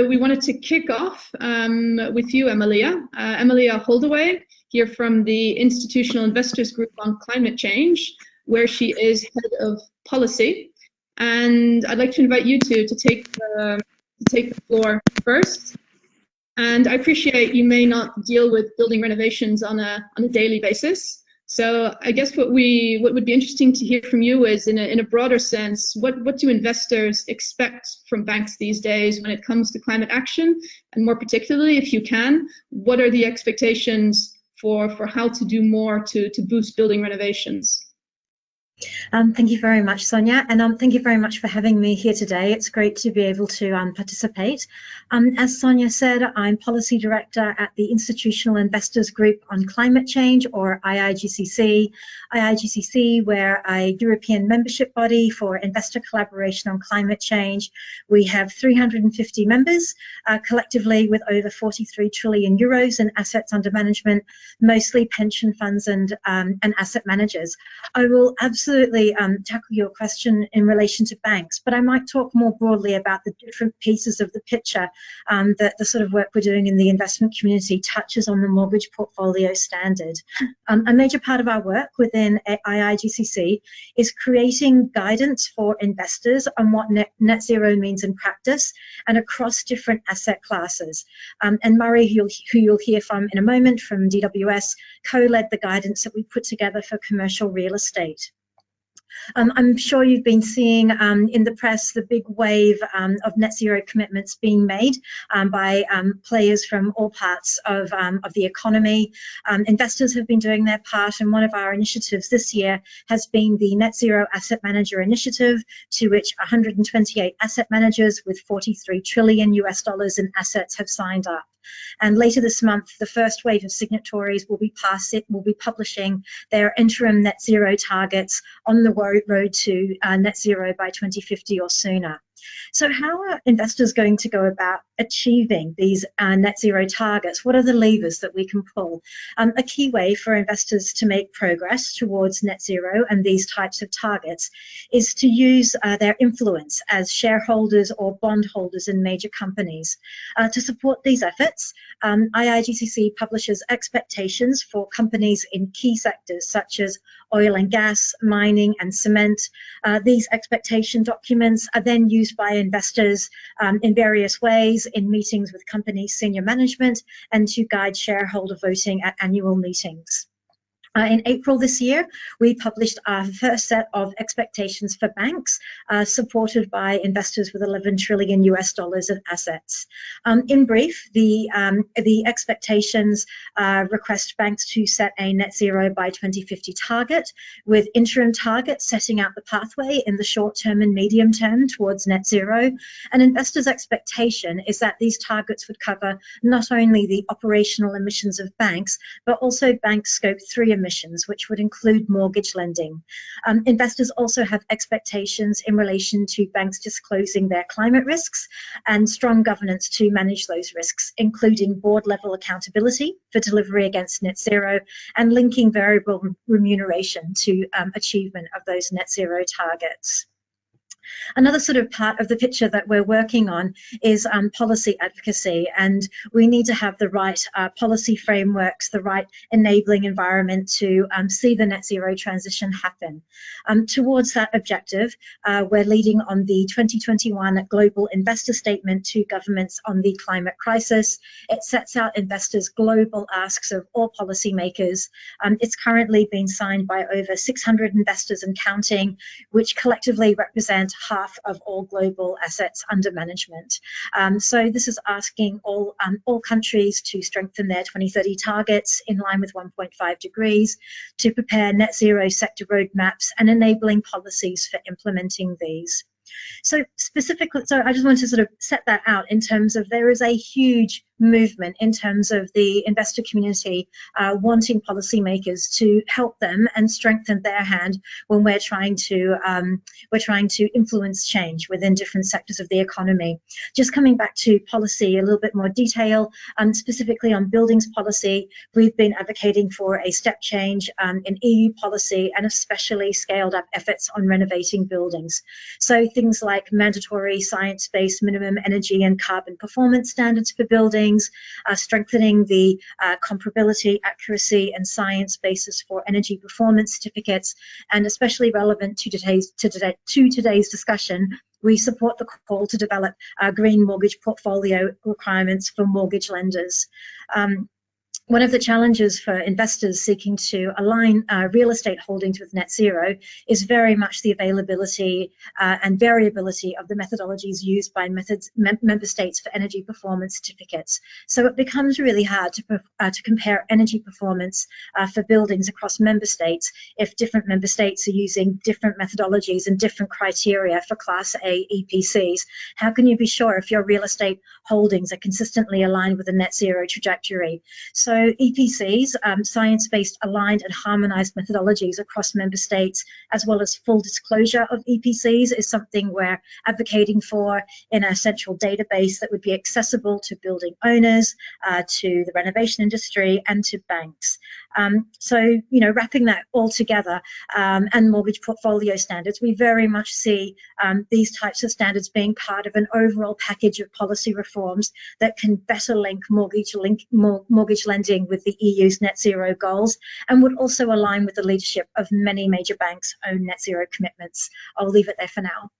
So we wanted to kick off with you, Emelia. Emelia Holdaway, here from the Institutional Investors Group on Climate Change, where she is head of policy. And I'd like to invite you to take the floor first. And I appreciate you may not deal with building renovations on a daily basis. So I guess what would be interesting to hear from you is, in a broader sense, what do investors expect from banks these days when it comes to climate action? And more particularly, if you can, what are the expectations for how to do more to boost building renovations? Thank you very much, Sonia, and thank you very much for having me here today. It's great to be able to participate. As Sonia said, I'm Policy Director at the Institutional Investors Group on Climate Change, or IIGCC. IIGCC, we're a European membership body for investor collaboration on climate change. We have 350 members, collectively with over 43 trillion euros in assets under management, mostly pension funds and asset managers. I will absolutely tackle your question in relation to banks, but I might talk more broadly about the different pieces of the picture that the sort of work we're doing in the investment community touches on the mortgage portfolio standard. A major part of our work within IIGCC is creating guidance for investors on what net zero means in practice and across different asset classes. And Murray, who you'll hear from in a moment from DWS, co-led the guidance that we put together for commercial real estate. I'm sure you've been seeing in the press the big wave of net zero commitments being made by players from all parts of the economy. Investors have been doing their part, and one of our initiatives this year has been the Net Zero Asset Manager Initiative, to which 128 asset managers with $43 trillion in assets have signed up. And later this month, the first wave of signatories will be publishing their interim net zero targets on the road to net zero by 2050 or sooner. So how are investors going to go about achieving these net zero targets? What are the levers that we can pull? A key way for investors to make progress towards net zero and these types of targets is to use their influence as shareholders or bondholders in major companies. To support these efforts, IIGCC publishes expectations for companies in key sectors such as oil and gas, mining and cement. These expectation documents are then used by investors in various ways in meetings with company senior management and to guide shareholder voting at annual meetings. In April this year, we published our first set of expectations for banks, supported by investors with $11 trillion in assets. In brief, the expectations request banks to set a net zero by 2050 target, with interim targets setting out the pathway in the short term and medium term towards net zero. An investor's expectation is that these targets would cover not only the operational emissions of banks, but also bank scope 3 emissions, which would include mortgage lending. Investors also have expectations in relation to banks disclosing their climate risks and strong governance to manage those risks, including board-level accountability for delivery against net zero and linking variable remuneration to achievement of those net zero targets. Another sort of part of the picture that we're working on is policy advocacy, and we need to have the right policy frameworks, the right enabling environment to see the net zero transition happen. Towards that objective, we're leading on the 2021 Global Investor Statement to governments on the climate crisis. It sets out investors' global asks of all policymakers. It's currently been signed by over 600 investors and counting, which collectively represent half of all global assets under management. So this is asking all countries to strengthen their 2030 targets in line with 1.5 degrees, to prepare net zero sector roadmaps and enabling policies for implementing these. So specifically, so I just want to sort of set that out in terms of there is a huge movement in terms of the investor community wanting policymakers to help them and strengthen their hand when we're trying to influence change within different sectors of the economy. Just coming back to policy, a little bit more detail, specifically on buildings policy, we've been advocating for a step change in EU policy and especially scaled up efforts on renovating buildings. So things like mandatory science-based minimum energy and carbon performance standards for buildings, strengthening the comparability, accuracy and science basis for energy performance certificates, and especially relevant to today's discussion, we support the call to develop green mortgage portfolio requirements for mortgage lenders. One of the challenges for investors seeking to align real estate holdings with net zero is very much the availability and variability of the methodologies used by member states for energy performance certificates. So it becomes really hard to compare energy performance for buildings across member states if different member states are using different methodologies and different criteria for Class A EPCs. How can you be sure if your real estate holdings are consistently aligned with a net zero trajectory? So EPCs, science-based aligned and harmonised methodologies across member states, as well as full disclosure of EPCs, is something we're advocating for in a central database that would be accessible to building owners, to the renovation industry and to banks. So, you know, wrapping that all together and mortgage portfolio standards, we very much see these types of standards being part of an overall package of policy reforms that can better link mortgage lending with the EU's net zero goals and would also align with the leadership of many major banks' own net zero commitments. I'll leave it there for now.